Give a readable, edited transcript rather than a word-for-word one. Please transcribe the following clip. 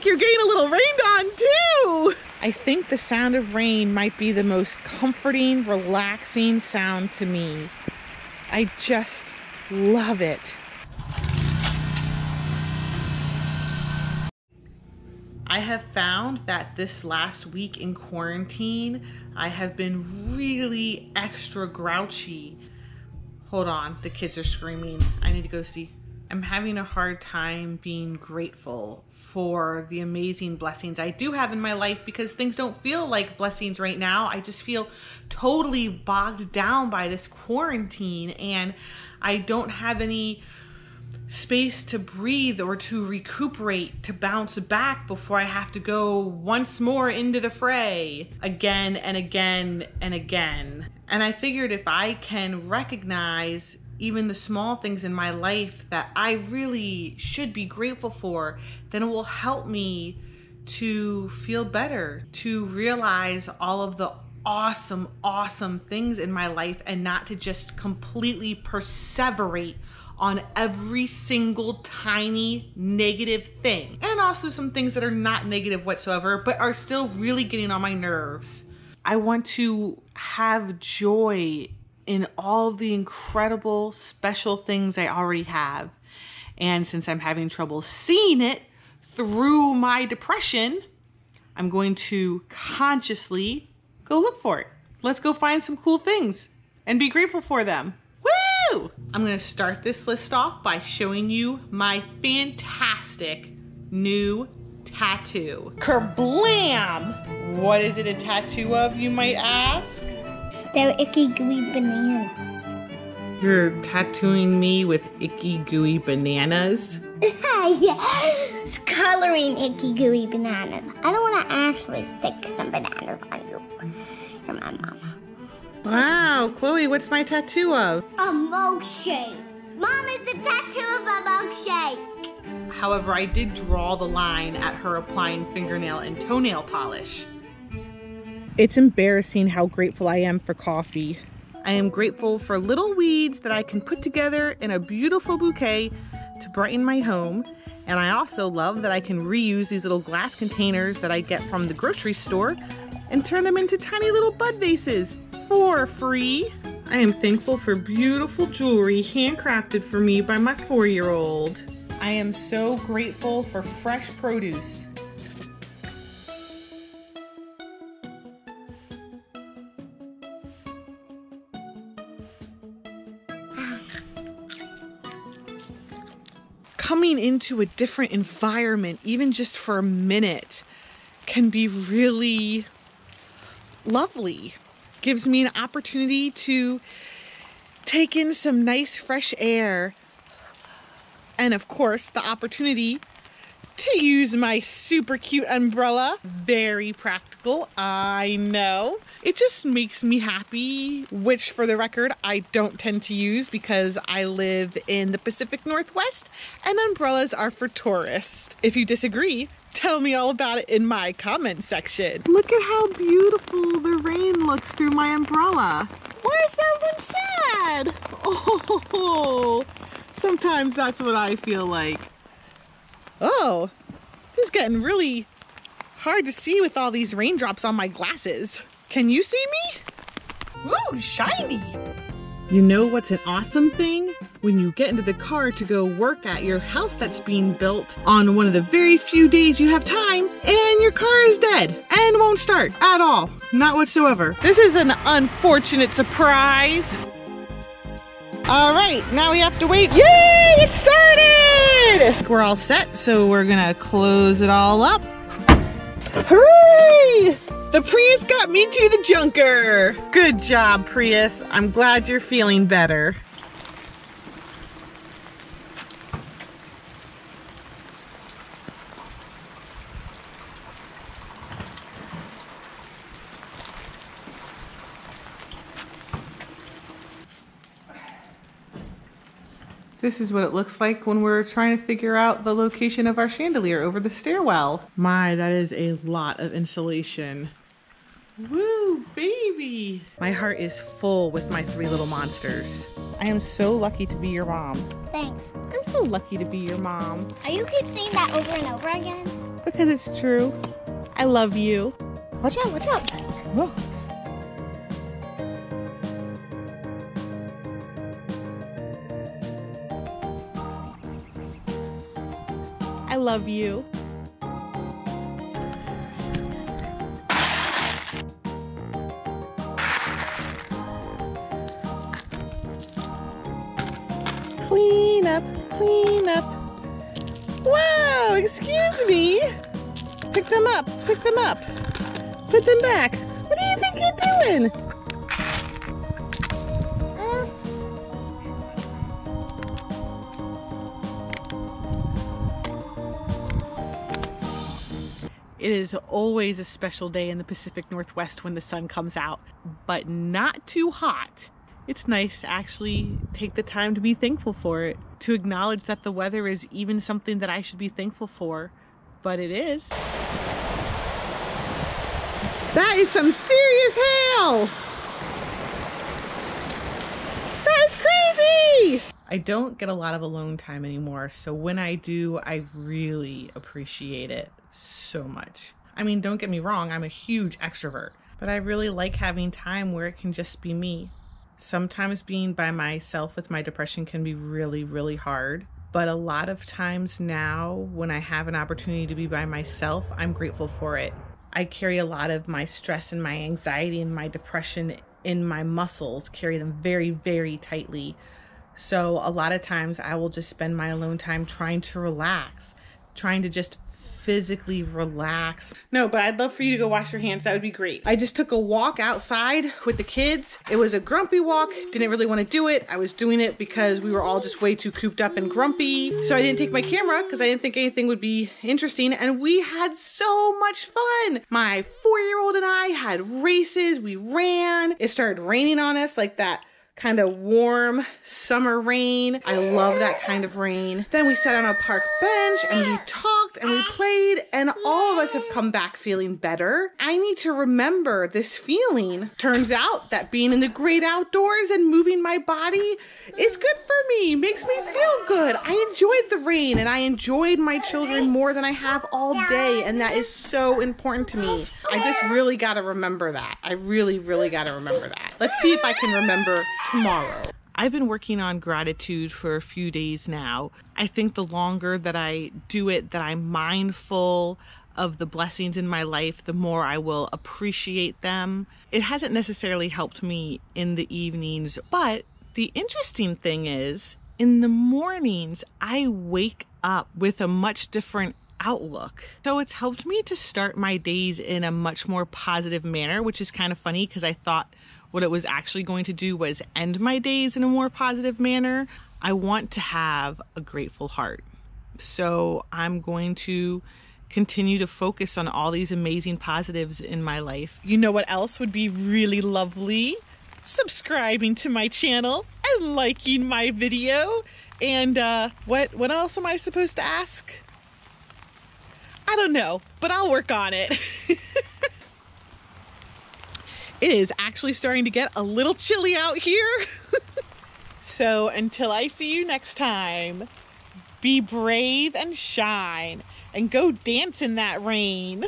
like you're getting a little rained on too. I think the sound of rain might be the most comforting, relaxing sound to me. I just love it. I have found that this last week in quarantine, I have been really extra grouchy. Hold on, the kids are screaming. I need to go see. I'm having a hard time being grateful for the amazing blessings I do have in my life because things don't feel like blessings right now. I just feel totally bogged down by this quarantine and I don't have any space to breathe or to recuperate, to bounce back before I have to go once more into the fray again and again and again. And I figured if I can recognize even the small things in my life that I really should be grateful for, then it will help me to feel better, to realize all of the awesome things in my life and not to just completely perseverate on every single tiny negative thing. And also some things that are not negative whatsoever, but are still really getting on my nerves. I want to have joy in all of the incredible, special things I already have. And since I'm having trouble seeing it through my depression, I'm going to consciously go look for it. Let's go find some cool things and be grateful for them. Woo! I'm gonna start this list off by showing you my fantastic new tattoo. Kerblam! What is it a tattoo of, you might ask? They're icky gooey bananas. You're tattooing me with icky gooey bananas? Yeah, it's coloring icky gooey bananas. I don't want to actually stick some bananas on you. You're my mama. Wow, Chloe, what's my tattoo of? A milkshake. Mom, it's a tattoo of a milkshake. However, I did draw the line at her applying fingernail and toenail polish. It's embarrassing how grateful I am for coffee. I am grateful for little weeds that I can put together in a beautiful bouquet to brighten my home. And I also love that I can reuse these little glass containers that I get from the grocery store and turn them into tiny little bud vases for free. I am thankful for beautiful jewelry handcrafted for me by my 4-year-old. I am so grateful for fresh produce. Coming into a different environment, even just for a minute, can be really lovely. Gives me an opportunity to take in some nice fresh air. And of course, the opportunity to use my super cute umbrella. Very practical, I know. It just makes me happy, which for the record, I don't tend to use because I live in the Pacific Northwest and umbrellas are for tourists. If you disagree, tell me all about it in my comment section. Look at how beautiful the rain looks through my umbrella. Why is that one sad? Oh, sometimes that's what I feel like. Oh, this is getting really hard to see with all these raindrops on my glasses. Can you see me? Ooh, shiny. You know what's an awesome thing? When you get into the car to go work at your house that's being built on one of the very few days you have time and your car is dead and won't start at all. Not whatsoever. This is an unfortunate surprise. All right, now we have to wait. Yay, it started! We're all set, so we're gonna close it all up. Hooray! The Prius got me to the junker. Good job, Prius. I'm glad you're feeling better. This is what it looks like when we're trying to figure out the location of our chandelier over the stairwell. My, that is a lot of insulation. Woo, baby! My heart is full with my 3 little monsters. I am so lucky to be your mom. Thanks. I'm so lucky to be your mom. Are you keep saying that over and over again? Because it's true. I love you. Watch out, watch out. Whoa. I love you. Clean up, clean up. Whoa, excuse me. Pick them up, pick them up. Put them back. What do you think you're doing? It is always a special day in the Pacific Northwest when the sun comes out, but not too hot. It's nice to actually take the time to be thankful for it, to acknowledge that the weather is even something that I should be thankful for, but it is. That is some serious hail! That is crazy! I don't get a lot of alone time anymore, so when I do, I really appreciate it so much. I mean, don't get me wrong, I'm a huge extrovert, but I really like having time where it can just be me. Sometimes being by myself with my depression can be really, really hard, but a lot of times now when I have an opportunity to be by myself, I'm grateful for it. I carry a lot of my stress and my anxiety and my depression in my muscles, carry them very, very tightly. So a lot of times I will just spend my alone time trying to relax, trying to just physically relax. No, but I'd love for you to go wash your hands. That would be great. I just took a walk outside with the kids. It was a grumpy walk. Didn't really want to do it. I was doing it because we were all just way too cooped up and grumpy. So I didn't take my camera because I didn't think anything would be interesting. And we had so much fun. My 4-year-old and I had races. We ran. It started raining on us like that kind of warm summer rain. I love that kind of rain. Then we sat on a park bench and we talked and we played, and all of us have come back feeling better. I need to remember this feeling. Turns out that being in the great outdoors and moving my body, it's good for me, makes me feel good. I enjoyed the rain and I enjoyed my children more than I have all day, and that is so important to me. I just really gotta remember that. I really, really gotta remember that. Let's see if I can remember tomorrow. I've been working on gratitude for a few days now. I think the longer that I do it, that I'm mindful of the blessings in my life, the more I will appreciate them. It hasn't necessarily helped me in the evenings, but the interesting thing is, in the mornings, I wake up with a much different outlook. So it's helped me to start my days in a much more positive manner, which is kind of funny because I thought what it was actually going to do was end my days in a more positive manner. I want to have a grateful heart. So I'm going to continue to focus on all these amazing positives in my life. You know what else would be really lovely? Subscribing to my channel and liking my video. And what else am I supposed to ask? I don't know, but I'll work on it. It is actually starting to get a little chilly out here. So until I see you next time, be brave and shine and go dance in that rain.